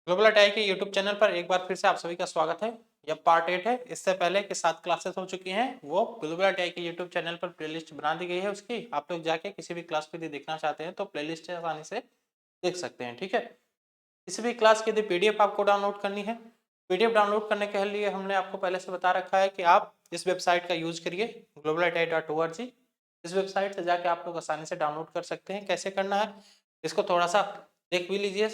Global attack के YouTube channel पर एक बार फिर से आप सभी का स्वागत है। यह पार्ट 8 है। इससे पहले के 7 क्लासेस हो चुकी हैं, वो ग्लोबल अटैक के यूट्यूब चैनल पर प्लेलिस्ट बना दी गई है। उसकी आप लोग जाके किसी भी क्लास को यदि देखना चाहते हैं तो प्लेलिस्ट आसानी से देख सकते हैं। ठीक है, किसी भी क्लास की यदि पीडीएफ आपको डाउनलोड करनी है, पीडीएफ डाउनलोड करने के लिए हमने आपको पहले से बता रखा है कि आप इस वेबसाइट का यूज करिए, globalattack.org। इस वेबसाइट से जाके आप लोग आसानी से डाउनलोड कर सकते हैं। कैसे करना है इसको थोड़ा सा देख भी लीजिए।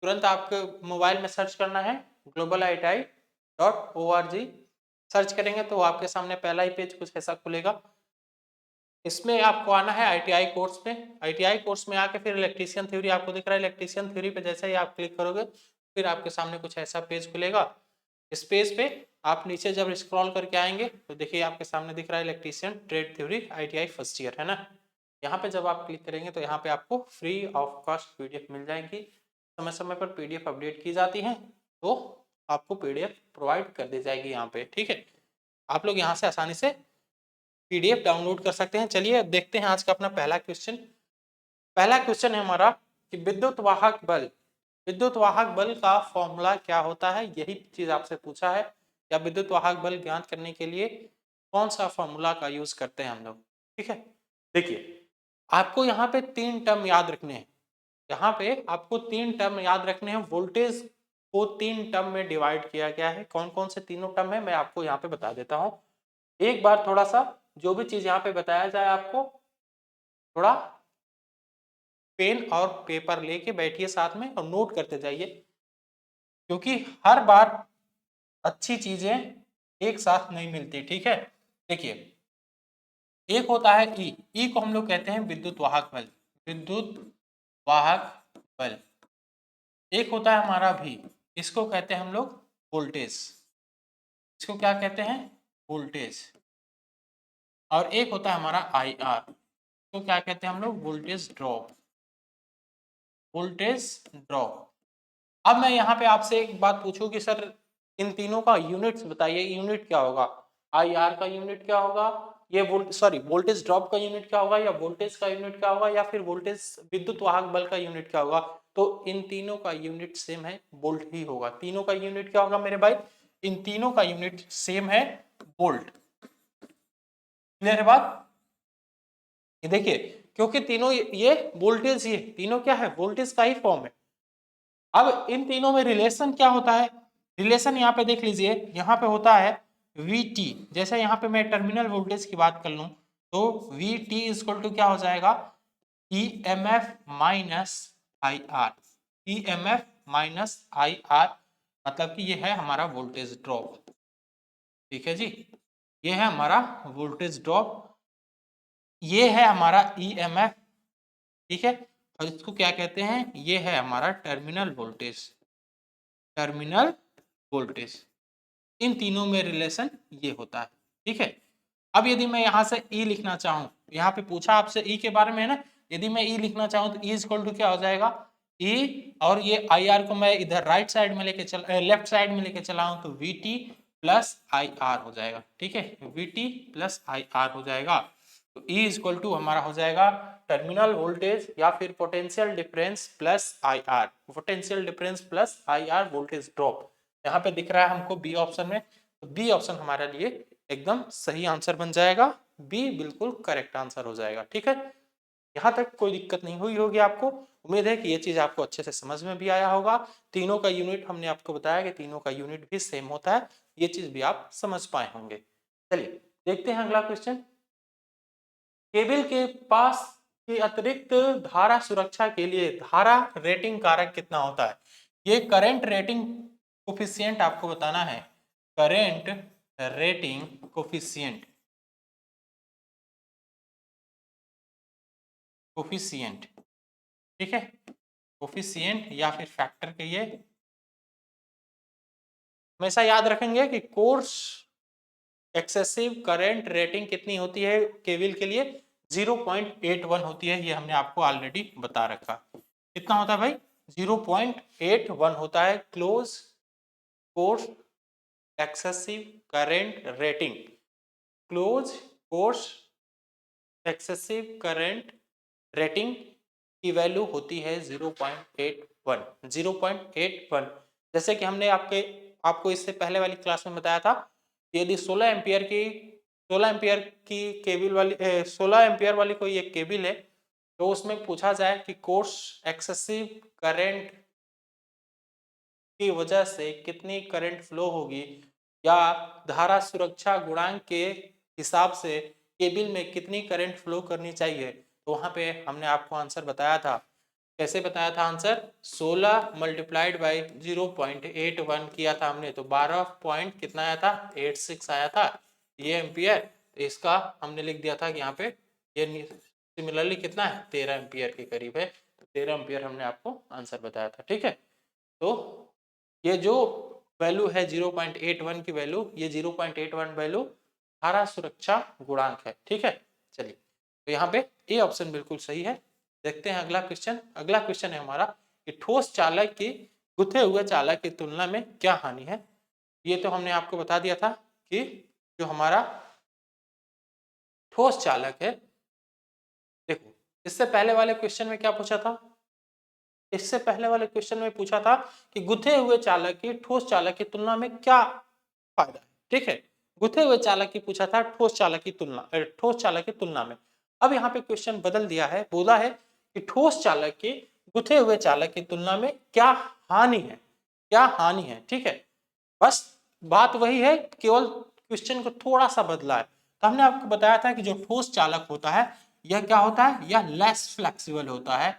तुरंत आपके मोबाइल में सर्च करना है globalattack.org। सर्च करेंगे तो आपके सामने पहला ही पेज कुछ ऐसा खुलेगा। इसमें आपको आना है आईटीआई कोर्स में। आईटीआई कोर्स में आके फिर इलेक्ट्रीशियन थ्योरी आपको दिख रहा है। इलेक्ट्रीशियन थ्योरी पे जैसे ही आप क्लिक करोगे फिर आपके सामने कुछ ऐसा पेज खुलेगा। इस पेज पे आप नीचे जब स्क्रॉल करके आएंगे तो देखिए आपके सामने दिख रहा है electrician trade theory ITI first year, है ना। यहाँ पे जब आप क्लिक करेंगे तो यहाँ पे आपको फ्री ऑफ कॉस्ट पीडीएफ मिल जाएगी। समय समय पर पीडीएफ अपडेट की जाती हैं तो आपको पीडीएफ प्रोवाइड कर दी जाएगी यहाँ पे। ठीक है, आप लोग यहाँ से आसानी से पीडीएफ डाउनलोड कर सकते हैं। चलिए देखते हैं आज का अपना पहला क्वेश्चन। पहला क्वेश्चन है हमारा कि विद्युत वाहक बल, विद्युत वाहक बल का फॉर्मूला क्या होता है, यही चीज आपसे पूछा है। या विद्युत वाहक बल ज्ञात करने के लिए कौन सा फॉर्मूला का यूज करते हैं हम लोग। ठीक है, देखिए आपको यहाँ पे 3 टर्म याद रखने हैं। यहाँ पे आपको 3 टर्म याद रखने हैं। वोल्टेज को 3 टर्म में डिवाइड किया गया है। कौन कौन से तीनों टर्म है मैं आपको यहाँ पे बता देता हूँ। एक बार थोड़ा सा जो भी चीज यहाँ पे बताया जाए आपको थोड़ा पेन और पेपर लेके बैठिए साथ में और नोट करते जाइए, क्योंकि हर बार अच्छी चीजें एक साथ नहीं मिलती। ठीक है, देखिए एक होता है ई, ई को हम लोग कहते हैं विद्युत वाहक बल, विद्युत वाहक बल। एक होता है हमारा भी, इसको कहते हैं हम लोग वोल्टेज, इसको क्या कहते हैं वोल्टेज। और एक होता है हमारा आई आर, इसको क्या कहते हैं हम लोग वोल्टेज ड्रॉप, वोल्टेज ड्रॉप। अब मैं यहाँ पे आपसे एक बात पूछूं कि सर इन तीनों का यूनिट्स बताइए, यूनिट क्या होगा। आई आर का यूनिट क्या होगा, ये वोल्टेज ड्रॉप का यूनिट क्या होगा, या वोल्टेज का यूनिट क्या होगा, या फिर वोल्टेज विद्युत वाहक बल का यूनिट क्या होगा। तो इन तीनों का यूनिट सेम है, वोल्ट ही होगा। तीनों का यूनिट क्या होगा मेरे भाई, इन तीनों का यूनिट सेम है, वोल्ट। क्लियर है बात। ये देखिए क्योंकि तीनों ये वोल्टेज, ये तीनों क्या है वोल्टेज का ही फॉर्म है। अब इन तीनों में रिलेशन क्या होता है, रिलेशन यहाँ पे देख लीजिए, यहाँ पे होता है VT। जैसे यहाँ पे मैं टर्मिनल वोल्टेज की बात कर लूं तो VT इक्वल टू क्या हो जाएगा, EMF minus IR, EMF minus IR, मतलब कि ये है हमारा वोल्टेज ड्रॉप। ठीक है जी, ये है हमारा वोल्टेज ड्रॉप, ये है हमारा EMF। ठीक है, और इसको क्या कहते हैं, ये है हमारा टर्मिनल वोल्टेज, टर्मिनल वोल्टेज। इन तीनों में रिलेशन ये होता है। ठीक है, अब यदि मैं यहाँ से E लिखना चाहूँ, यहाँ पे पूछा आपसे E के बारे में है ना, यदि मैं E लिखना चाहूँ तो E इक्वल टू क्या हो जाएगा, E और ये IR को मैं इधर राइट साइड में लेके लेफ्ट साइड में लेके चला हूँ तो VT प्लस IR हो जाएगा। ठीक है, VT प्लस IR हो जाएगा। तो E इक्वल टू हमारा हो जाएगा टर्मिनल वोल्टेज या फिर potential difference plus IR, potential difference plus IR voltage drop. यहाँ पे दिख रहा है हमको बी ऑप्शन में, तो बी ऑप्शन हमारे लिए एकदम सही आंसर बन जाएगा। बी बिल्कुल करेक्ट आंसर हो जाएगा। ठीक है, यहाँ तक कोई दिक्कत नहीं हुई होगी आपको। उम्मीद है कि ये चीज आपको अच्छे से समझ में भी आया होगा। तीनों का यूनिट हमने आपको बताया कि तीनों का यूनिट भी सेम होता है, ये चीज भी आप समझ पाए होंगे। चलिए देखते हैं अगला क्वेश्चन। केबल के पास के अतिरिक्त धारा सुरक्षा के लिए धारा रेटिंग कारक कितना होता है, ये करंट रेटिंग कोफिशिएंट आपको बताना है, करंट रेटिंग कोफिशिएंट, कोफिशिएंट। ठीक है, कोफिशिएंट या फिर फैक्टर कहिए। हमेशा याद रखेंगे कि कोर्स एक्सेसिव करंट रेटिंग कितनी होती है केबल के लिए, 0.81 होती है। ये हमने आपको ऑलरेडी बता रखा। कितना होता है भाई, 0.81 होता है close course excessive current rating. Close course excessive current rating की वैल्यू होती है 0.81, 0.81। जैसे कि हमने आपको इससे पहले वाली क्लास में बताया था, यदि 16 एम्पियर की केबल वाली 16 एम्पियर वाली कोई एक केबल है, तो उसमें पूछा जाए कि कोर्स एक्सेसिव करंट की वजह से कितनी करंट फ्लो होगी, या धारा सुरक्षा गुणांक के हिसाब से केबल में कितनी करंट फ्लो करनी चाहिए, तो वहां पे हमने आपको आंसर बताया था। कैसे बताया था आंसर? 16 मल्टीप्लाइड बाई 0.81 किया था हमने, तो 12 पॉइंट कितना आया था? 86 आया था ये एम्पियर। तो इसका हमने लिख दिया था कि यहाँ पे ये सिमिलरली कितना है? 13 एम्पियर के करीब है। तो 13 एम्पियर हमने आपको आंसर बताया था। ठीक है, तो ये जो वैल्यू है 0.81 की वैल्यू, ये 0.81 वैल्यू धारा सुरक्षा गुणांक है। ठीक है, चलिए, तो यहाँ पे ए ऑप्शन बिल्कुल सही है। देखते हैं अगला क्वेश्चन। अगला क्वेश्चन है हमारा कि ठोस चालक की गुथे हुए चालक की तुलना में क्या हानि है। ये तो हमने आपको बता दिया था कि जो हमारा ठोस चालक है, देखो इससे पहले वाले क्वेश्चन में क्या पूछा था? इससे पहले वाले क्वेश्चन में पूछा था कि गुथे हुए चालक की ठोस चालक की तुलना में क्या फायदा है। ठीक है, गुथे हुए चालक की पूछा था, ठोस चालक की तुलना, ठोस चालक की तुलना में। अब यहाँ पे क्वेश्चन बदल दिया है, बोला है कि ठोस चालक की गुथे हुए चालक की तुलना में क्या हानि है, क्या हानि है। ठीक है, बस बात वही है, केवल क्वेश्चन को थोड़ा सा बदला है। तो हमने आपको बताया था कि जो ठोस चालक होता है यह क्या होता है? यह लेस फ्लेक्सिबल होता है,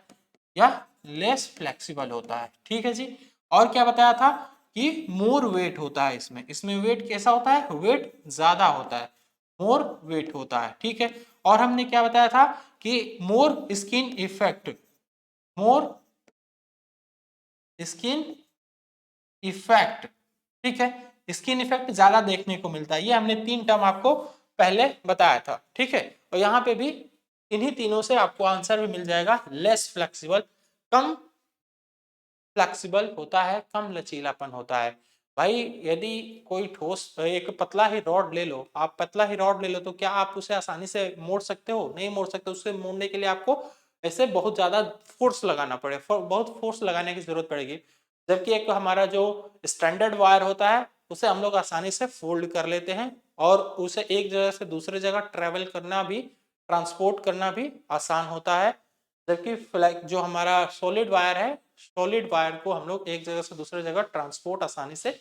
यह लेस फ्लेक्सिबल होता है। ठीक है जी, और क्या बताया था कि मोर वेट होता है इसमें। इसमें वेट कैसा होता है? वेट ज्यादा होता है, मोर वेट होता है। ठीक है, और हमने क्या बताया था कि मोर स्किन इफेक्ट, मोर स्किन इफेक्ट। ठीक है, स्किन इफेक्ट ज्यादा देखने को मिलता है। ये हमने 3 टर्म आपको पहले बताया था। ठीक है, और यहाँ पे भी इन्हीं तीनों से आपको आंसर भी मिल जाएगा। लेस फ्लेक्सिबल, कम फ्लेक्सिबल होता है, कम लचीलापन होता है। भाई यदि कोई ठोस एक पतला ही रॉड ले लो, आप पतला ही रॉड ले लो, तो क्या आप उसे आसानी से मोड़ सकते हो? नहीं मोड़ सकते। उसे मोड़ने के लिए आपको ऐसे बहुत ज्यादा फोर्स लगाना पड़े, बहुत फोर्स लगाने की जरूरत पड़ेगी। जबकि एक हमारा जो स्टैंडर्ड वायर होता है उसे हम लोग आसानी से फोल्ड कर लेते हैं, और उसे एक जगह से दूसरे जगह ट्रेवल करना भी, ट्रांसपोर्ट करना भी आसान होता है। जबकि जो हमारा सॉलिड वायर है, सॉलिड वायर को हम लोग एक जगह से दूसरे जगह ट्रांसपोर्ट आसानी से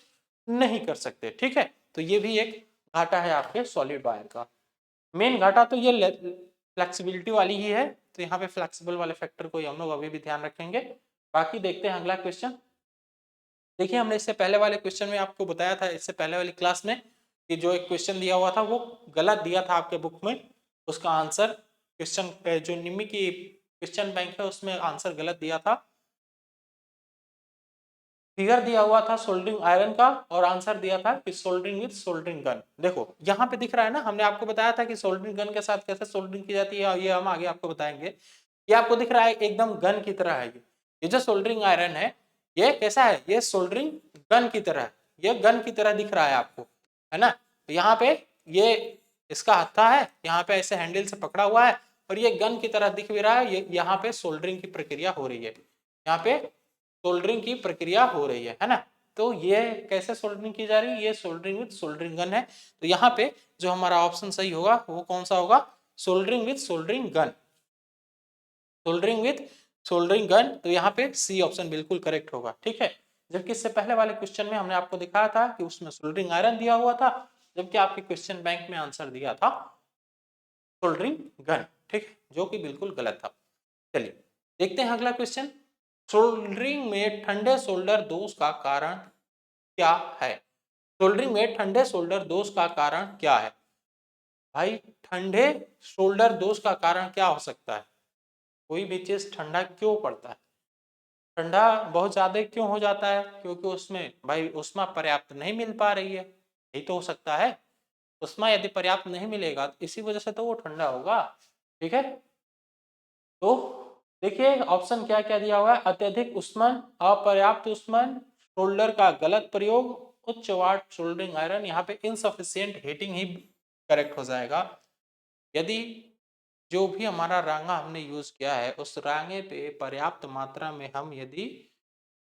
नहीं कर सकते। ठीक है, तो ये भी एक घाटा है आपके सॉलिड वायर का। मेन घाटा तो ये फ्लेक्सिबिलिटी वाली ही है। तो यहाँ पे फ्लेक्सिबल वाले फैक्टर को हम लोग अभी भी ध्यान रखेंगे। बाकी देखते हैं अगला क्वेश्चन। देखिए, हमने इससे पहले वाले क्वेश्चन में आपको बताया था, इससे पहले वाली क्लास में, कि जो एक क्वेश्चन दिया हुआ था वो गलत दिया था आपके बुक में। उसका आंसर क्वेश्चन जो निम्मी की क्वेश्चन बैंक है उसमें आंसर गलत दिया था। फिगर दिया हुआ था सोल्डरिंग आयरन का, और आंसर दिया था कि सोल्डरिंग विद सोल्डरिंग गन। देखो यहाँ पे दिख रहा है ना, हमने आपको बताया था कि सोल्डरिंग गन के साथ कैसे सोल्डरिंग की जाती है, ये हम आगे आपको बताएंगे। ये आपको दिख रहा है एकदम गन की तरह है। ये जो सोल्डरिंग आयरन है ये कैसा है? ये सोल्डरिंग गन की तरह है, ये गन की तरह दिख रहा है आपको, है ना। तो यहाँ पे ये इसका हत्था है, यहाँ पे ऐसे हैंडल से पकड़ा हुआ है, और ये गन की तरह दिख भी रहा है। ये यहाँ पे सोल्डरिंग की प्रक्रिया हो रही है, यहाँ पे सोल्डरिंग की प्रक्रिया हो रही है ना। तो ये कैसे सोल्डरिंग की जा रही है? ये सोल्डरिंग विद सोल्डरिंग गन है। तो यहाँ पे जो हमारा ऑप्शन सही होगा वो कौन सा होगा? Soldering with soldering gun, soldering with soldering gun. तो यहाँ पे सी ऑप्शन बिल्कुल करेक्ट होगा। ठीक है, जबकि इससे पहले वाले क्वेश्चन में हमने आपको दिखाया था कि उसमें सोल्डरिंग आयरन दिया हुआ था, जबकि आपके क्वेश्चन बैंक में आंसर दिया था सोल्डरिंग गन। ठीक है, जो कि बिल्कुल गलत था। चलिए देखते हैं अगला क्वेश्चन। सोल्डरिंग में ठंडे सोल्डर दोष का कारण क्या है? सोल्डरिंग में ठंडे सोल्डर दोष का कारण क्या है? भाई ठंडे सोल्डर दोष का कारण क्या हो सकता है? कोई भी चीज ठंडा क्यों पड़ता है? ठंडा बहुत ज्यादा क्यों हो जाता है? क्योंकि उसमें भाई उष्मा पर्याप्त नहीं मिल पा रही है, यही तो हो सकता है। उष्मा यदि पर्याप्त नहीं मिलेगा तो इसी वजह से तो वो ठंडा होगा। ठीक है, तो देखिए ऑप्शन क्या क्या दिया हुआ है। अत्यधिक उष्मन, अपर्याप्त उष्मन, सोल्डर का गलत प्रयोग, उच्च वाट सोल्डरिंग आयरन। यहाँ पे इनसफिशियंट हीटिंग ही करेक्ट हो जाएगा। यदि जो भी हमारा रांगा हमने यूज किया है उस रांगे पे पर्याप्त मात्रा में हम यदि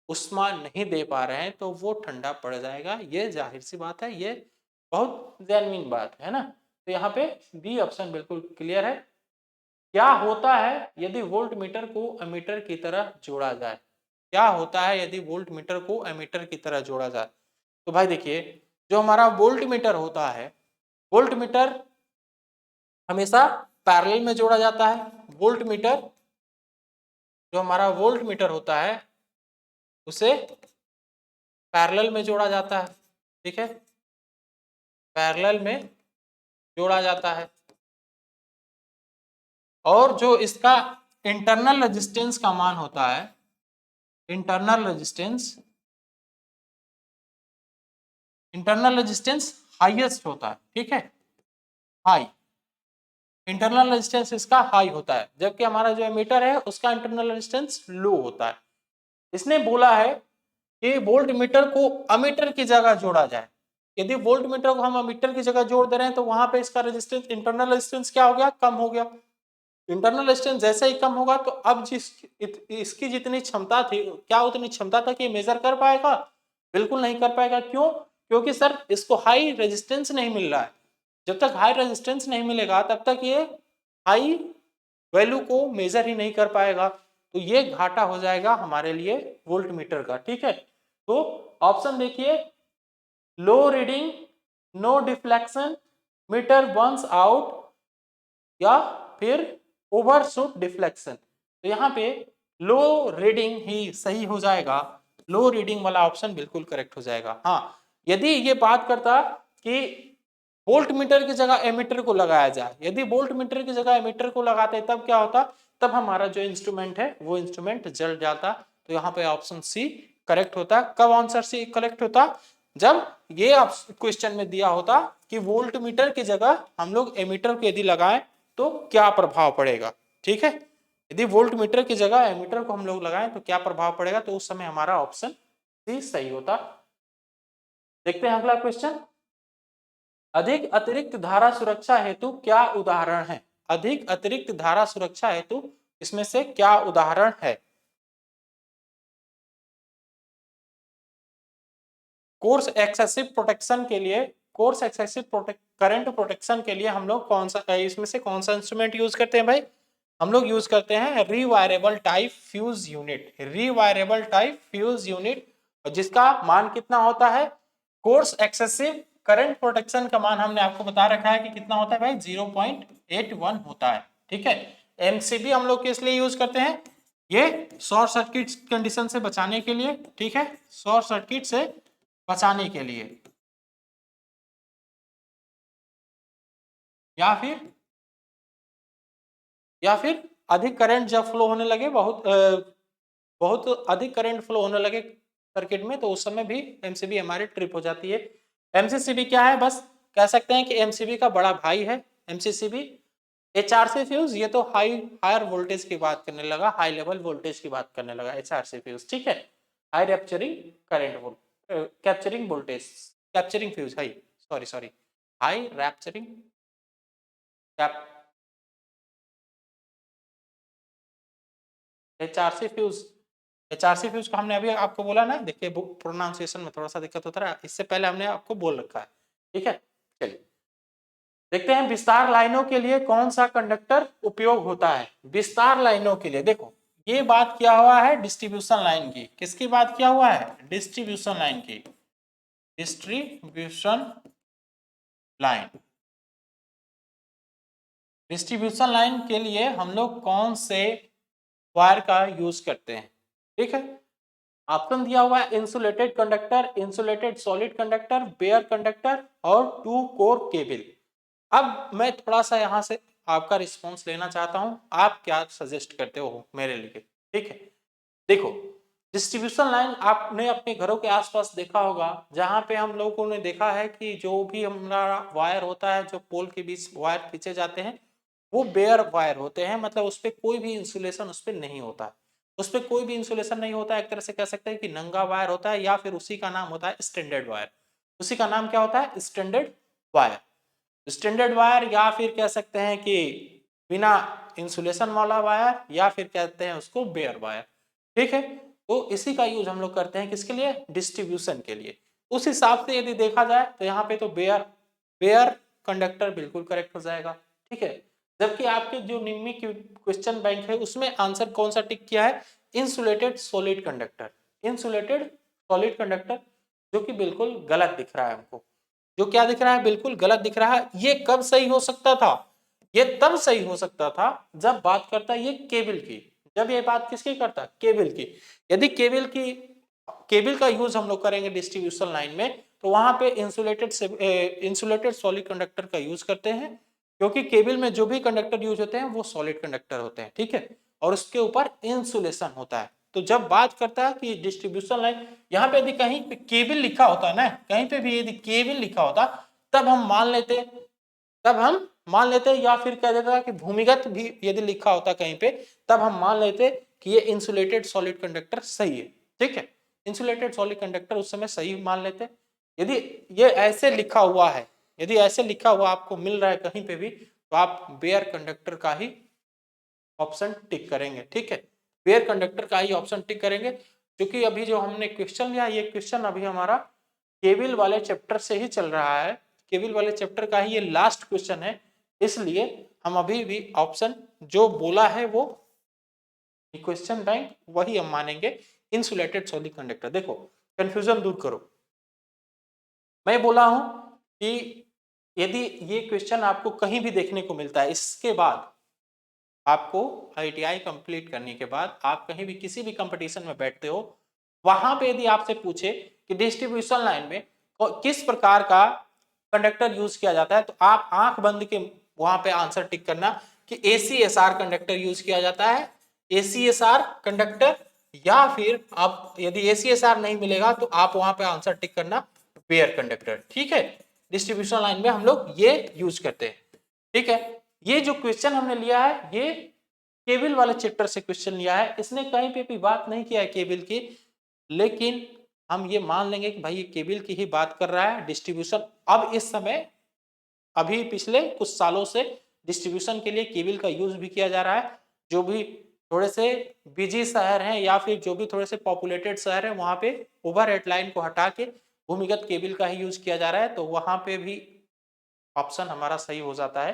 उष्मा नहीं दे पा रहे हैं तो वो ठंडा पड़ जाएगा। ये जाहिर सी बात है, ये बहुत जेन्युइन बात है ना। तो यहाँ पे बी ऑप्शन बिल्कुल क्लियर है। क्या होता है यदि वोल्ट मीटर को एमीटर की तरह जोड़ा जाए? क्या होता है यदि वोल्ट मीटर को एमीटर की तरह जोड़ा जाए? तो भाई देखिए, जो हमारा वोल्ट मीटर होता है, वोल्ट मीटर हमेशा पैरेलल में जोड़ा जाता है। वोल्ट मीटर, जो हमारा वोल्ट मीटर होता है उसे पैरेलल में जोड़ा जाता है। ठीक है, पैरेलल में जोड़ा जाता है। और जो इसका इंटरनल रेजिस्टेंस का मान होता है, internal resistance, internal resistance highest होता है। ठीक है, हाई, इंटरनल रेजिस्टेंस इसका हाई होता है, जबकि हमारा जो एमीटर है उसका इंटरनल रेजिस्टेंस लो होता है। इसने बोला है कि वोल्ट मीटर को अमीटर की जगह जोड़ा जाए। यदि वोल्ट मीटर को हम अमीटर की जगह जोड़ दे रहे हैं तो वहां पे इसका रेजिस्टेंस, इंटरनल रेजिस्टेंस क्या हो गया? कम हो गया। इंटरनल रेजिस्टेंस जैसे ही कम होगा तो अब इसकी जितनी क्षमता थी, क्या उतनी क्षमता था कि मेजर कर पाएगा? बिल्कुल नहीं कर पाएगा। क्यों? क्योंकि सर इसको हाई रेजिस्टेंस नहीं मिल रहा है। जब तक हाई रेजिस्टेंस नहीं मिलेगा तब तक ये हाई वैल्यू को मेजर ही नहीं कर पाएगा। तो ये घाटा हो जाएगा हमारे लिए वोल्ट मीटर का। ठीक है, तो ऑप्शन देखिए, low reading, no deflection, meter burns out, या फिर ओवरशूट डिफ्लेक्शन। तो यहाँ पे लो रीडिंग ही सही हो जाएगा। लो रीडिंग वाला ऑप्शन बिल्कुल करेक्ट हो जाएगा। हाँ, यदि ये बात करता कि वोल्ट मीटर की जगह एमीटर को लगाया जाए, यदि वोल्ट मीटर की जगह एमीटर को लगाते तब क्या होता? तब हमारा जो इंस्ट्रूमेंट है वो इंस्ट्रूमेंट जल जाता। तो यहाँ पे ऑप्शन सी करेक्ट होता। कब आंसर सी करेक्ट होता? जब ये क्वेश्चन में दिया होता कि वोल्ट मीटर की जगह हम लोग एमीटर को यदि लगाएं तो क्या प्रभाव पड़ेगा। ठीक है, यदि वोल्ट मीटर की जगह एमीटर को हम लोग लगाएं तो क्या प्रभाव पड़ेगा, तो उस समय हमारा ऑप्शन सी सही होता। देखते हैं अगला क्वेश्चन। अधिक अतिरिक्त धारा सुरक्षा हेतु क्या उदाहरण है? अधिक अतिरिक्त धारा सुरक्षा हेतु इसमें से क्या उदाहरण है? कोर्स एक्सेसिव प्रोटेक्शन के लिए, कोर्स एक्सेसिव करंट प्रोटेक्शन के लिए हम लोग कौन सा, इसमें से कौन सा इंस्ट्रूमेंट यूज करते हैं भाई? हम लोग यूज करते हैं rewireable type fuse unit. Rewireable type fuse unit, जिसका मान कितना होता है? कोर्स एक्सेसिव करंट प्रोटेक्शन का मान हमने आपको बता रखा है कि कितना होता है भाई? 0.81 होता है। ठीक है, एमसीबी हम लोग किस लिए यूज करते हैं? ये शॉर्ट सर्किट कंडीशन से बचाने के लिए। ठीक है, शॉर्ट सर्किट से बचाने के लिए, या फिर अधिक करंट जब फ्लो होने लगे, बहुत अधिक करंट फ्लो होने लगे सर्किट में, तो उस समय भी एमसीबी हमारी ट्रिप हो जाती है। एमसीसीबी क्या है? बस कह सकते हैं कि एमसीबी का बड़ा भाई है एमसीसीबी। एचआरसी फ्यूज, ये तो हायर वोल्टेज की बात करने लगा, हाई लेवल वोल्टेज की बात करने लगा एचआरसी फ्यूज। ठीक है, high rupturing current capturing voltage, capturing fuse है, sorry sorry, high rupturing cap, HRC fuse. HRC fuse को हमने अभी आपको बोला ना, देखिए प्रोनाउंसिएशन में थोड़ा सा दिक्कत होता है, इससे पहले हमने आपको बोल रखा है। ठीक है, चलिए देखते हैं विस्तार लाइनों के लिए कौन सा कंडक्टर उपयोग होता है। विस्तार लाइनों के लिए देखो, ये बात किया हुआ है डिस्ट्रीब्यूशन लाइन की। किसकी बात किया हुआ है? डिस्ट्रीब्यूशन लाइन की। डिस्ट्रीब्यूशन लाइन, डिस्ट्रीब्यूशन लाइन के लिए हम लोग कौन से वायर का यूज करते हैं? ठीक है, ऑप्शन दिया हुआ है insulated conductor, insulated solid conductor, bare conductor और टू कोर केबल। अब मैं थोड़ा सा यहाँ से आपका रिस्पॉन्स लेना चाहता हूँ, आप क्या सजेस्ट करते हो मेरे लिए? ठीक है, देखो डिस्ट्रीब्यूशन लाइन आपने अपने घरों के आसपास देखा होगा, जहां पे हम लोगों ने देखा है कि जो भी हमारा वायर होता है, जो पोल के बीच वायर खींचे जाते हैं, वो बेयर वायर होते हैं। मतलब उस पर कोई भी इंसुलेशन उस पर नहीं होता है, उस पर कोई भी इंसुलेशन नहीं होता है। एक तरह से कह सकते हैं कि नंगा वायर होता है, या फिर उसी का नाम होता है स्टैंडर्ड वायर। उसी का नाम क्या होता है? Standard wire. स्टैंडर्ड वायर, या फिर कह सकते हैं कि बिना इंसुलेशन वाला वायर, या फिर कहते हैं उसको बेयर वायर। ठीक है, तो इसी का यूज हम लोग करते हैं किसके लिए, डिस्ट्रीब्यूशन के लिए। उस हिसाब से यदि देखा जाए तो यहाँ पे तो बेयर कंडक्टर बिल्कुल करेक्ट हो जाएगा, ठीक है। जबकि आपके जो निम्न क्वेश्चन बैंक है उसमें आंसर कौन सा टिक किया है, insulated solid conductor, insulated solid conductor, जो कि बिल्कुल गलत दिख रहा है हमको। जो क्या दिख रहा है, बिल्कुल गलत दिख रहा है। ये कब सही हो सकता था, ये तब सही हो सकता था जब बात करता ये केबल की, जब ये बात किसकी करता, केबल की। यदि केबल का यूज हम लोग करेंगे डिस्ट्रीब्यूशन लाइन में, तो वहां पे इंसुलेटेड सॉलिड कंडक्टर का यूज करते हैं, क्योंकि केबल में जो भी कंडक्टर यूज होते हैं वो सॉलिड कंडक्टर होते हैं, ठीक है, और उसके ऊपर इंसुलेशन होता है। तो जब बात करता है कि डिस्ट्रीब्यूशन लाइन, यहाँ पे यदि कहीं पे केबल लिखा होता है ना, कहीं पे भी यदि केबल लिखा होता, तब हम मान लेते या फिर कह देता कि भूमिगत भी यदि लिखा होता कहीं पे, तब हम मान लेते कि ये इंसुलेटेड सॉलिड कंडक्टर सही है, ठीक है, इंसुलेटेड सॉलिड कंडक्टर उस समय सही मान लेते। यदि ये ऐसे लिखा हुआ है, यदि ऐसे लिखा हुआ आपको मिल रहा है कहीं पे भी, तो आप बेयर कंडक्टर का ही ऑप्शन टिक करेंगे, ठीक है, बेयर कंडक्टर का ही ऑप्शन टिक करेंगे। क्योंकि अभी जो हमने क्वेश्चन लिया, ये क्वेश्चन अभी हमारा केबल वाले चैप्टर से ही चल रहा है, केबल वाले चैप्टर का ही ये लास्ट क्वेश्चन है, इसलिए हम अभी भी ऑप्शन जो बोला है वो क्वेश्चन बैंक वही हम मानेंगे, इंसुलेटेड सॉलिड कंडक्टर। देखो कंफ्यूजन दूर करो, मैं बोला हूं कि यदि ये क्वेश्चन आपको कहीं भी देखने को मिलता है, इसके बाद आपको आईटीआई कंप्लीट करने के बाद आप कहीं भी किसी भी कंपटीशन में बैठते हो, वहां पे यदि आपसे पूछे कि डिस्ट्रीब्यूशन लाइन में किस प्रकार का कंडक्टर यूज किया जाता है, तो आप आंख बंद के वहां पे आंसर टिक करना कि एसीएसआर कंडक्टर यूज किया जाता है, एसीएसआर कंडक्टर, या फिर आप यदि एसीएसआर नहीं मिलेगा तो आप वहां पे आंसर टिक करना बेयर कंडक्टर, ठीक है। डिस्ट्रीब्यूशन लाइन में हम लोग ये यूज करते हैं, ठीक है। ये जो क्वेश्चन हमने लिया है ये केबल वाले चैप्टर से क्वेश्चन लिया है, इसने कहीं पे भी बात नहीं किया है केबल की, लेकिन हम ये मान लेंगे कि भाई ये केबल की ही बात कर रहा है। डिस्ट्रीब्यूशन अब इस समय अभी पिछले कुछ सालों से डिस्ट्रीब्यूशन के लिए केबल का यूज भी किया जा रहा है। जो भी थोड़े से बिजी शहर हैं या फिर जो भी थोड़े से पॉपुलेटेड शहर है, वहां पे ओवरहेड लाइन को हटा के भूमिगत केबल का ही यूज किया जा रहा है, तो वहां पे भी ऑप्शन हमारा सही हो जाता है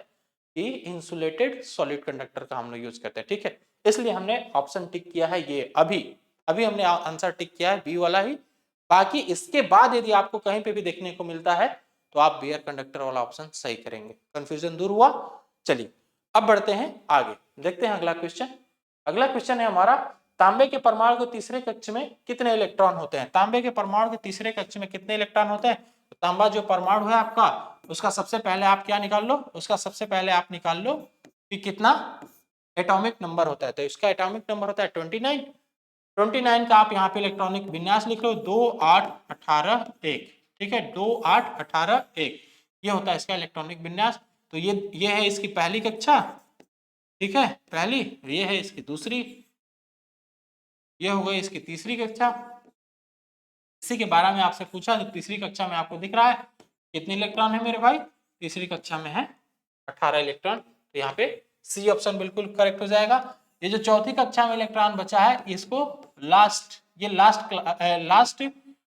कि इंसुलेटेड सॉलिड कंडक्टर का हम लोग यूज करते हैं, ठीक है। इसलिए हमने ऑप्शन टिक किया है ये, अभी अभी हमने आंसर टिक किया है बी वाला ही। बाकी इसके बाद यदि आपको कहीं पे भी देखने को मिलता है तो आप बेयर कंडक्टर वाला ऑप्शन सही करेंगे। कंफ्यूजन दूर हुआ। चलिए अब बढ़ते हैं आगे, देखते हैं अगला क्वेश्चन। अगला क्वेश्चन है हमारा, तांबे के परमाणु के तीसरे कक्ष में कितने इलेक्ट्रॉन होते हैं। तांबे के परमाणु के तीसरे कक्ष में कितने इलेक्ट्रॉन होते हैं। तो तांबा जो परमाणु है आपका, उसका सबसे पहले आप क्या निकाल लो, उसका सबसे पहले आप निकाल लो कि कितना एटॉमिक नंबर होता है। तो इसका एटॉमिक नंबर होता है 29। 29 का आप यहाँ पे इलेक्ट्रॉनिक विन्यास लिख लो 2 8 18 1, ठीक है, 2 8 18 1, ये होता है इसका इलेक्ट्रॉनिक विन्यास। तो ये है इसकी पहली कक्षा, ठीक है, पहली, ये है इसकी दूसरी, ये हो गई इसकी तीसरी कक्षा। इसी के बारे में आपसे पूछा, तो तीसरी कक्षा में आपको दिख रहा है कितने इलेक्ट्रॉन है मेरे भाई, तीसरी कक्षा में है 18 इलेक्ट्रॉन। तो यहाँ पे सी ऑप्शन बिल्कुल करेक्ट हो जाएगा। ये जो चौथी कक्षा में इलेक्ट्रॉन बचा है, इसको लास्ट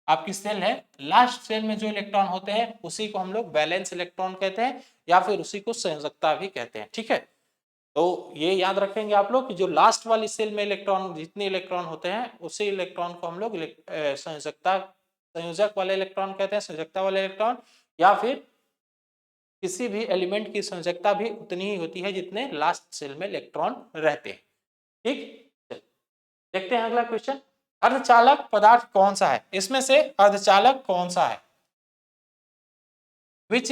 आपकी सेल है, लास्ट सेल में जो इलेक्ट्रॉन होते हैं उसी को हम लोग वैलेंस इलेक्ट्रॉन कहते हैं, या फिर उसी को संयोजकता भी कहते हैं, ठीक है। तो ये याद रखेंगे आप लोग कि जो लास्ट वाली सेल में इलेक्ट्रॉन, जितने इलेक्ट्रॉन होते हैं उसी इलेक्ट्रॉन को हम लोग संयोजक वाले इलेक्ट्रॉन कहते हैं, संयोजकता वाले इलेक्ट्रॉन, या फिर किसी भी एलिमेंट की संयोजकता भी उतनी ही होती है जितने लास्ट सेल में इलेक्ट्रॉन रहते हैं, ठीक। देखते हैं अगला क्वेश्चन, अर्धचालक पदार्थ कौन सा है, इसमें से अर्धचालक कौन सा है, which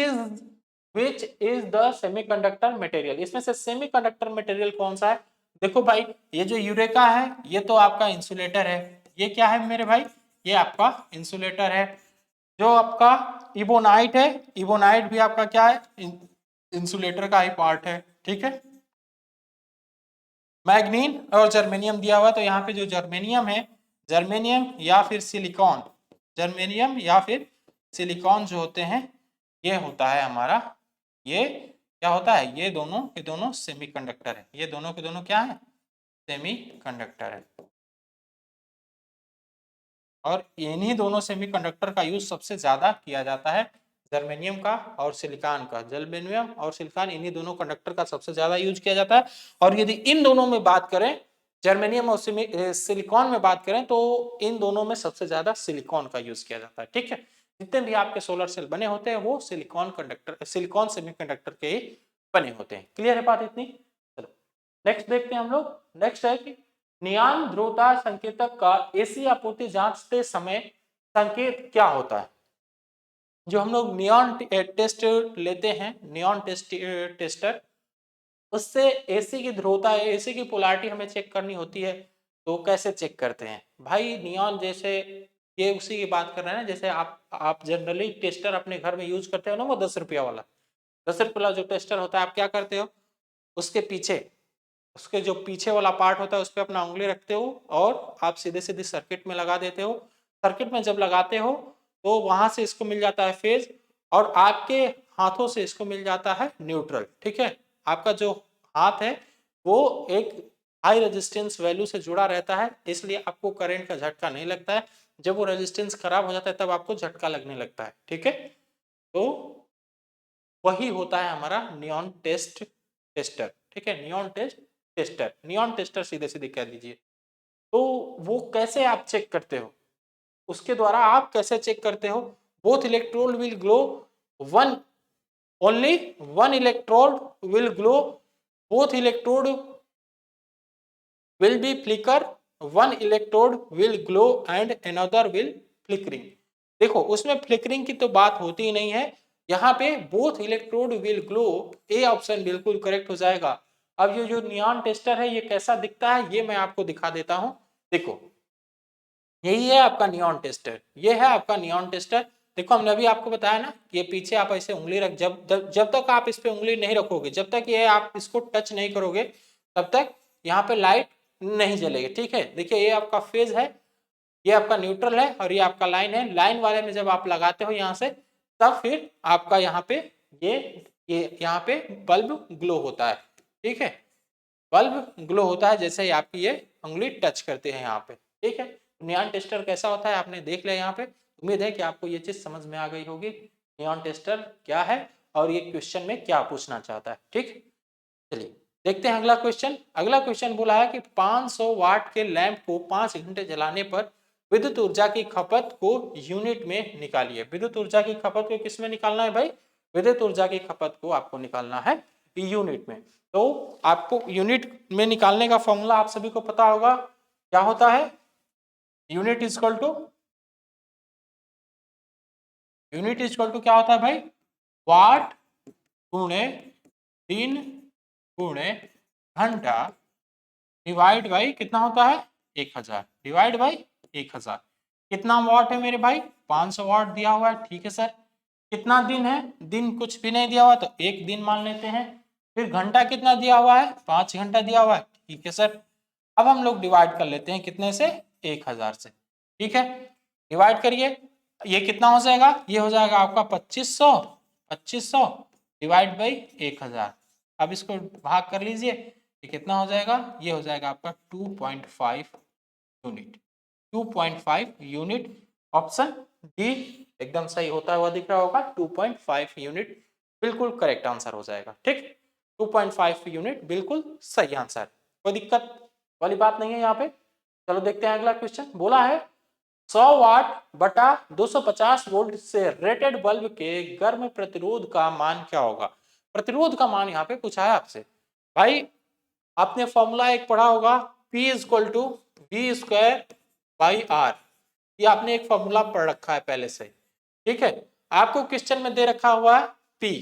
is the semiconductor material, इसमें से सेमीकंडक्टर मटेरियल कौन सा है। देखो भाई ये जो यूरेका है ये तो आपका इंसुलेटर है, ये क्या है मेरे भाई, ये आपका इंसुलेटर है। जो आपका इबोनाइट है, इबोनाइट भी आपका क्या है, इंसुलेटर का ही पार्ट है, ठीक है। मैग्नीन और जर्मेनियम दिया हुआ, तो यहाँ पे जो जर्मेनियम है, जर्मेनियम या फिर सिलिकॉन, जर्मेनियम या फिर सिलिकॉन जो होते हैं, ये होता है हमारा, ये क्या होता है, ये दोनों सेमीकंडक्टर है, ये दोनों के दोनों क्या है, सेमीकंडक्टर है। और इन्हीं दोनों सेमीकंडक्टर का यूज सबसे ज्यादा किया जाता है, जर्मेनियम का और सिलिकॉन का। जर्मेनियम और सिलिकॉन इन्हीं दोनों कंडक्टर का सबसे ज्यादा यूज किया जाता है। और यदि इन दोनों में बात करें, जर्मेनियम और सिलिकॉन में बात करें, तो इन दोनों में सबसे ज्यादा सिलिकॉन का यूज किया जाता है। ठीक है, जितने भी आपके सोलर सेल बने होते हैं वो सिलिकॉन सेमीकंडक्टर के ही बने होते हैं। क्लियर है बात इतनी? चलो नेक्स्ट देखते हैं हम लोग। नेक्स्ट है कि नियॉन ध्रुवता संकेतक का एसी आपूर्ति जांचते समय संकेत क्या होता है? जो हम लोग नियॉन टेस्ट लेते हैं, नियॉन टेस्टर, उससे एसी की ध्रुवता, एसी की पोलैरिटी हमें चेक करनी होती है। तो कैसे चेक करते हैं भाई? नियॉन जैसे, ये उसी की बात कर रहे हैं ना, जैसे आप जनरली टेस्टर अपने घर में यूज करते हो ना, वो 10 रुपया वाला, 10 रुपये वाला जो टेस्टर होता है, आप क्या करते हो, उसके पीछे, उसके जो पीछे वाला पार्ट होता है उस पर अपना उंगली रखते हो और आप सीधे सीधे सर्किट में लगा देते हो। सर्किट में जब लगाते हो तो वहां से इसको मिल जाता है फेज, और आपके हाथों से इसको मिल जाता है न्यूट्रल। ठीक है, आपका जो हाथ है वो एक हाई रेजिस्टेंस वैल्यू से जुड़ा रहता है, इसलिए आपको करंट का झटका नहीं लगता है। जब वो रेजिस्टेंस खराब हो जाता है तब आपको झटका लगने लगता है। ठीक है, तो वही होता है हमारा नियॉन टेस्टर। ठीक है, नियॉन टेस्टर सीधे सीधे कह दीजिए। तो वो कैसे आप चेक करते हो, उसके द्वारा आप कैसे चेक करते हो? Both electrode will glow, one only one electrode will glow, both electrode will be flicker, one electrode will glow and another will flickering। देखो उसमें फ्लिकरिंग की तो बात होती ही नहीं है, यहाँ पे both electrode will glow, A option बिल्कुल करेक्ट हो जाएगा। अब ये जो नियॉन टेस्टर है ये कैसा दिखता है ये मैं आपको दिखा देता हूँ। देखो यही है आपका नियॉन टेस्टर, ये है आपका नियॉन टेस्टर। देखो हमने अभी आपको बताया ना, ये पीछे आप ऐसे उंगली रख, जब तक आप इस पे उंगली नहीं रखोगे, जब तक ये आप इसको टच नहीं करोगे, तब तक यहाँ पे लाइट नहीं जलेगी। ठीक है, देखिए ये आपका फेज है, ये आपका न्यूट्रल है और ये आपका लाइन है। लाइन वाले में जब आप लगाते हो यहाँ से, तब फिर आपका यहाँ पे ये यहाँ पे बल्ब ग्लो होता है। ठीक है, बल्ब ग्लो होता है जैसे ही आपकी ये उंगली टच करते हैं यहाँ पे। ठीक है, नियॉन टेस्टर कैसा होता है आपने देख लिया यहाँ पे। उम्मीद है कि आपको ये चीज समझ में आ गई होगी, नियॉन टेस्टर क्या है और ये क्वेश्चन में क्या पूछना चाहता है। ठीक, चलिए देखते हैं अगला क्वेश्चन। अगला क्वेश्चन बोला है कि 500 वाट के लैंप को 5 घंटे जलाने पर विद्युत ऊर्जा की खपत को यूनिट में निकालिए। विद्युत ऊर्जा की खपत को किस में निकालना है भाई? विद्युत ऊर्जा की खपत को आपको निकालना है यूनिट में। तो आपको यूनिट में निकालने का फॉर्मूला आप सभी को पता होगा, क्या होता है? Unit is equal to, unit is equal to क्या होता है भाई? वाट गुणे दिन गुणे घंटा डिवाइड बाई कितना होता है? 1000 डिवाइड बाई 1000। कितना वाट है मेरे भाई? 500 वाट दिया हुआ है। ठीक है सर, कितना दिन है? दिन कुछ भी नहीं दिया हुआ तो एक दिन मान लेते हैं। फिर घंटा कितना दिया हुआ है? 5 घंटा दिया हुआ है। ठीक है सर, अब हम लोग डिवाइड कर लेते हैं कितने से? 1000 से। ठीक है, डिवाइड करिए, ये कितना हो जाएगा? ये हो जाएगा आपका 2500, 2500 डिवाइड बाई 1000। अब इसको भाग कर लीजिए, ये कितना हो जाएगा? ये हो जाएगा आपका 2.5 यूनिट। 2.5 यूनिट, ऑप्शन डी एकदम सही होता हुआ दिख रहा होगा। 2.5 यूनिट बिल्कुल करेक्ट आंसर हो जाएगा। ठीक, 2.5 यूनिट बिल्कुल सही आंसर, कोई दिक्कत वाली बात नहीं है यहाँ पे। चलो देखते हैं अगला क्वेश्चन। बोला है 100 वाट बटा 250 वोल्ट से रेटेड बल्ब के गर्म प्रतिरोध का मान क्या होगा? प्रतिरोध का मान यहाँ पे पूछा है आपसे। भाई आपने फॉर्मूला एक पढ़ा होगा, P equal to V square by R. ये आपने एक फॉर्मूला पढ़ रखा है पहले से। ठीक है, आपको क्वेश्चन में दे रखा हुआ है P,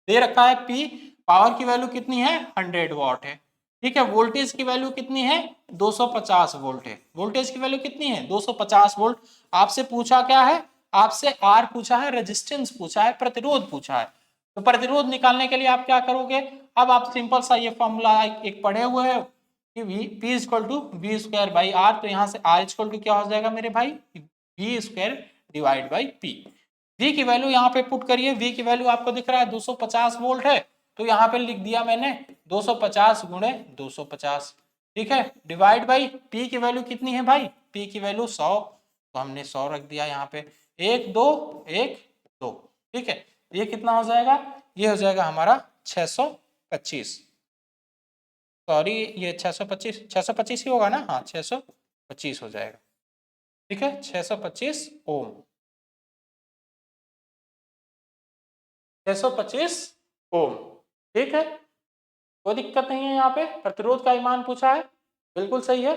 दे रखा है P, पावर की वैल्यू कितनी है? 100 वाट है। ठीक है, वोल्टेज की वैल्यू कितनी है? 250 वोल्ट है। वोल्टेज की वैल्यू कितनी है? 250 वोल्ट। आपसे पूछा क्या है? आपसे आर पूछा है, रेजिस्टेंस पूछा है, प्रतिरोध पूछा है। तो प्रतिरोध निकालने के लिए आप क्या करोगे? अब आप सिंपल सा ये फॉर्मूला एक पढ़े हुए हैं कि P equal to V square by R. तो यहाँ से R इक्वल टू क्या हो जाएगा मेरे भाई? V square divide by P. V की वैल्यू यहाँ पे पुट करिए, V की वैल्यू आपको दिख रहा है 250 वोल्ट है, तो यहाँ पे लिख दिया मैंने 250 गुणे 250। ठीक है, डिवाइड बाई P की वैल्यू कितनी है भाई? P की वैल्यू 100, तो हमने 100 रख दिया यहाँ पे, 1 2 1 2, ठीक है। ये कितना हो जाएगा, ये हो जाएगा हमारा 625, सॉरी ये 625 ही होगा ना, हाँ 625 हो जाएगा, ठीक है, 625 ओम, 625 ओम, ठीक है, कोई दिक्कत नहीं है। यहाँ पे प्रतिरोध का मान पूछा है, बिल्कुल सही है।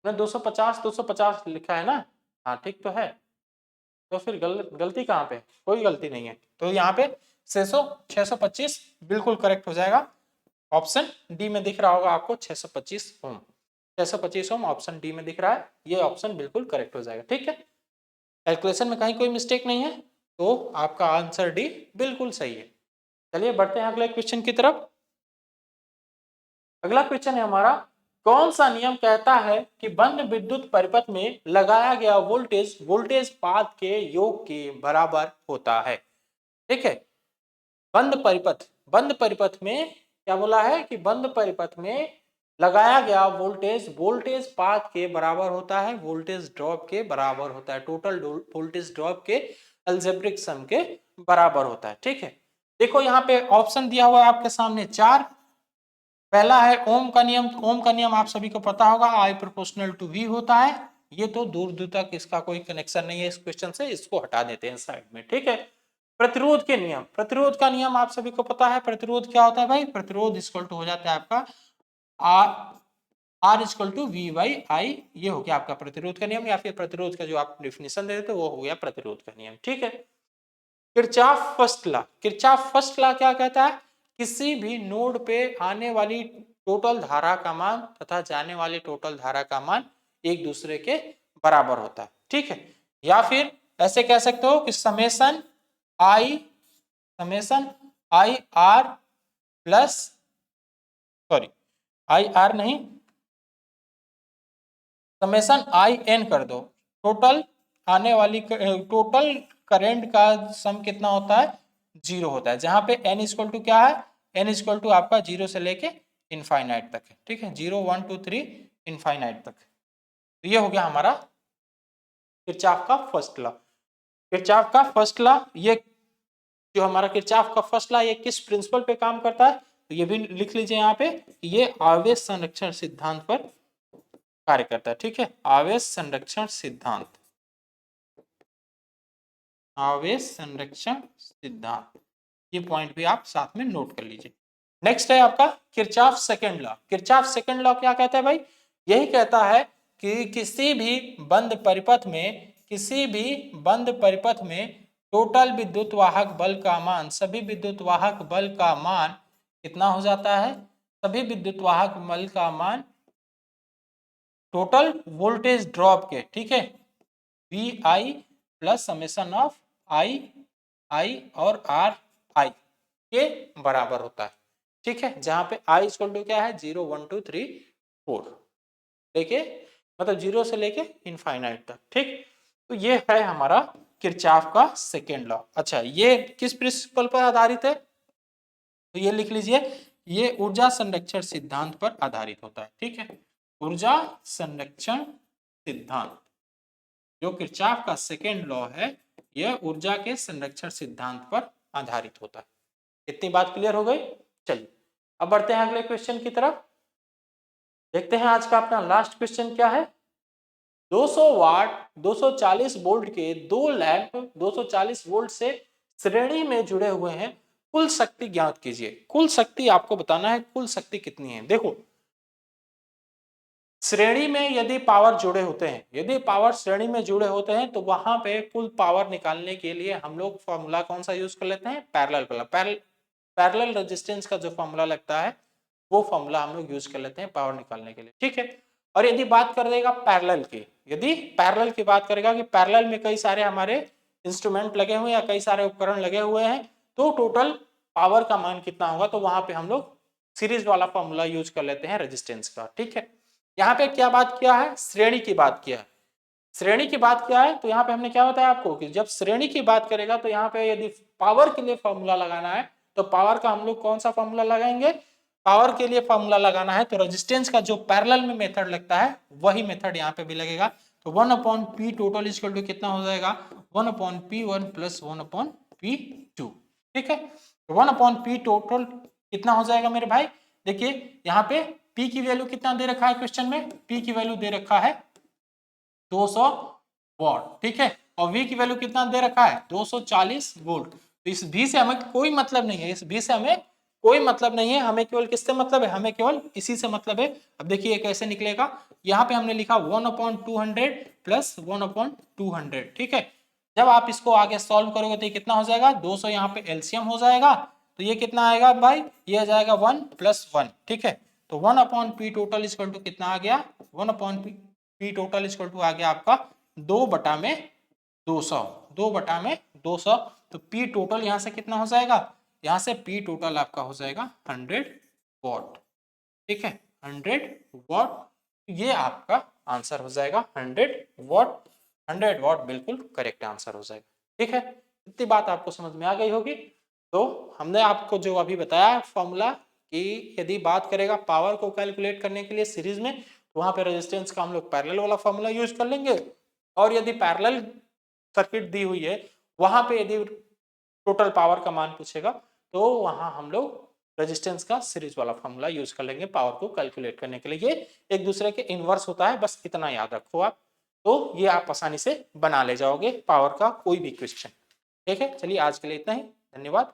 250 लिखा है ना, हाँ ठीक तो है, तो फिर गलती कहाँ पे, कोई गलती नहीं है, तो यहाँ पे 625 बिल्कुल करेक्ट हो जाएगा। ऑप्शन डी में दिख रहा होगा आपको 625 ओम, 625 ओम ऑप्शन डी में दिख रहा है, ये ऑप्शन बिल्कुल करेक्ट हो जाएगा, ठीक है। कैलकुलेशन में कहीं कोई मिस्टेक नहीं है, तो आपका आंसर डी बिल्कुल सही है। चलिए बढ़ते हैं अगले क्वेश्चन की तरफ। अगला क्वेश्चन है हमारा, कौन सा नियम कहता है कि बंद विद्युत परिपथ में लगाया गया वोल्टेज वोल्टेज पाथ के योग के बराबर होता है, ठीक है। बंद परिपथ में क्या बोला है कि बंद परिपथ में लगाया गया वोल्टेज वोल्टेज पाथ के बराबर होता है, वोल्टेज ड्रॉप के बराबर होता है, टोटल वोल्टेज ड्रॉप के अलजेब्रिक सम के बराबर होता है, ठीक है। देखो यहाँ पे ऑप्शन दिया हुआ है आपके सामने 4। पहला है ओम का नियम, ओम का नियम आप सभी को पता होगा, I प्रोपोर्शनल टू V होता है, ये तो दूर दूर तक इसका कोई कनेक्शन नहीं है इस क्वेश्चन से, इसको हटा देते हैं साइड में, ठीक है। प्रतिरोध के नियम, प्रतिरोध का नियम आप सभी को पता है, प्रतिरोध क्या होता है भाई, प्रतिरोध इक्वल टू हो जाता है आपका R equal to V by I, ये हो गया आपका प्रतिरोध का नियम, या फिर प्रतिरोध का जो आप डिफिनेशन दे देते वो हो गया प्रतिरोध का नियम, ठीक है। Kirchhoff first law, Kirchhoff first law क्या कहता है, किसी भी नोड पे आने वाली टोटल धारा का मान तथा जाने वाली टोटल धारा का मान एक दूसरे के बराबर होता है, ठीक है। या फिर ऐसे कह सकते हो कि summation I R plus, sorry I R नहीं, समेशन आई एन कर दो, टोटल आने वाली टोटल करंट का सम कितना होता है, 0 होता है, जहां पे n इक्वल टू क्या है, n इक्वल टू आपका 0 से लेके इनफाइनाइट तक है, ठीक है, 0 1 2 3 इनफाइनाइट तक। तो ये हो गया हमारा किरचॉफ का फर्स्ट लॉ। किरचॉफ का फर्स्ट लॉ, ये जो हमारा किरचॉफ का फर्स्ट लॉ, ये किस प्रिंसिपल पे काम करता है, तो ये भी लिख लीजिए यहाँ पे, ये आवेश संरक्षण सिद्धांत पर कार्य करता है, ठीक है, आवेश संरक्षण सिद्धांत, आवेश संरक्षण सिद्धांत, ये पॉइंट भी आप साथ में नोट कर लीजिए। नेक्स्ट है आपका Kirchhoff second law. Kirchhoff second law क्या कहता है भाई, यही कहता है कि किसी भी बंद परिपथ में, किसी भी बंद परिपथ में टोटल विद्युत वाहक बल का मान, सभी विद्युत वाहक बल का मान कितना हो जाता है, सभी विद्युत वाहक बल का मान टोटल वोल्टेज ड्रॉप के, ठीक है, V I plus summation of I और आर आई के बराबर होता है, ठीक है, जहां पे आई इक्वल टू क्या है, 0 1 2 3 4 लेके, मतलब 0 से लेके इनफाइनाइट तक, ठीक। तो ये है हमारा किरचॉफ का सेकेंड लॉ। अच्छा, ये किस प्रिंसिपल पर आधारित है, तो ये लिख लीजिए, ये ऊर्जा संरक्षण सिद्धांत पर आधारित होता है, ठीक है, ऊर्जा संरक्षण सिद्धांत, जो किरचॉफ का सेकेंड लॉ है, यह ऊर्जा के संरक्षण सिद्धांत पर आधारित होता है। इतनी बात क्लियर हो गई। चलिए अब बढ़ते हैं अगले क्वेश्चन की तरफ, देखते हैं आज का अपना लास्ट क्वेश्चन क्या है। 200 वाट 240 वोल्ट के दो लैंप 240 वोल्ट से श्रेणी में जुड़े हुए हैं, कुल शक्ति ज्ञात कीजिए। कुल शक्ति आपको बताना है, कुल शक्ति कितनी है। देखो श्रेणी में यदि पावर जुड़े होते हैं, यदि पावर श्रेणी में जुड़े होते हैं, तो वहां पे कुल पावर निकालने के लिए हम लोग फॉर्मूला कौन सा यूज कर लेते हैं, पैरेलल वाला। पैरेलल रेजिस्टेंस का जो फॉर्मूला लगता है वो फॉर्मूला हम लोग यूज कर लेते हैं पावर निकालने के लिए, ठीक है। और यदि बात कर देगा पैरेलल की, यदि पैरेलल की बात करेगा कि पैरेलल में कई सारे हमारे इंस्ट्रूमेंट लगे हुए हैं या कई सारे उपकरण लगे हुए हैं, तो टोटल पावर का मान कितना होगा, तो वहां पे हम लोग सीरीज वाला फॉर्मूला यूज कर लेते हैं रेजिस्टेंस का, ठीक है। यहाँ पे क्या बात किया है, श्रेणी की बात किया है। श्रेणी की बात किया है तो यहाँ पे हमने क्या बताया आपको कि जब श्रेणी की बात करेगा तो यहाँ पे यदि पावर के लिए फॉर्मूला लगाना है तो पावर का हम लोग कौन सा फॉर्मूला लगाएंगे, पावर के लिए फॉर्मूला लगाना है तो रेजिस्टेंस का जो पैरेलल में मेथड लगता है वही मेथड यहाँ पे भी लगेगा। तो 1/P टोटल इक्वल टू कितना हो जाएगा 1/P1 प्लस 1/P2। ठीक है, तो 1/P टोटल कितना हो जाएगा मेरे भाई, देखिए यहाँ पे P की वैल्यू कितना दे रखा है क्वेश्चन में, P की वैल्यू दे रखा है 200 वॉट। ठीक है, और V की वैल्यू कितना दे रखा है 240 वोल्ट। तो इस V से हमें कोई मतलब नहीं है, इस V से हमें कोई मतलब नहीं है, हमें केवल किससे मतलब है, हमें केवल इसी से मतलब है। अब देखिए कैसे निकलेगा, यहाँ पे हमने लिखा 1/200 प्लस 1/200। ठीक है, जब आप इसको आगे सॉल्व करोगे तो ये कितना हो जाएगा 200, यहाँ पे एलसीएम हो जाएगा तो ये कितना आएगा भाई, ये आ जाएगा 1 + 1। ठीक है, तो 1/P टोटल इक्वल टू कितना आ गया 1/P टोटल इक्वल टू आ गया आपका 2/200, 2/200। तो P टोटल यहाँ से कितना हो जाएगा, यहाँ से P टोटल आपका हो जाएगा 100 वॉट। ठीक है, 100 वॉट, ये आपका आंसर हो जाएगा 100 वॉट। 100 वॉट बिल्कुल करेक्ट आंसर हो जाएगा। ठीक है, इतनी बात आपको समझ में आ गई होगी। तो हमने आपको जो अभी बताया फॉर्मूला कि यदि बात करेगा पावर को कैलकुलेट करने के लिए सीरीज में, तो वहां पे रेजिस्टेंस का हम लोग पैरेलल वाला फॉर्मूला यूज कर लेंगे, और यदि पैरेलल सर्किट दी हुई है वहां पे यदि टोटल पावर का मान पूछेगा तो वहां हम लोग रेजिस्टेंस का सीरीज वाला फॉर्मूला यूज कर लेंगे पावर को कैलकुलेट करने के लिए। ये एक दूसरे के इनवर्स होता है, बस इतना याद रखो आप, तो ये आप आसानी से बना ले जाओगे पावर का कोई भी क्वेश्चन। ठीक है, चलिए आज के लिए इतना ही, धन्यवाद।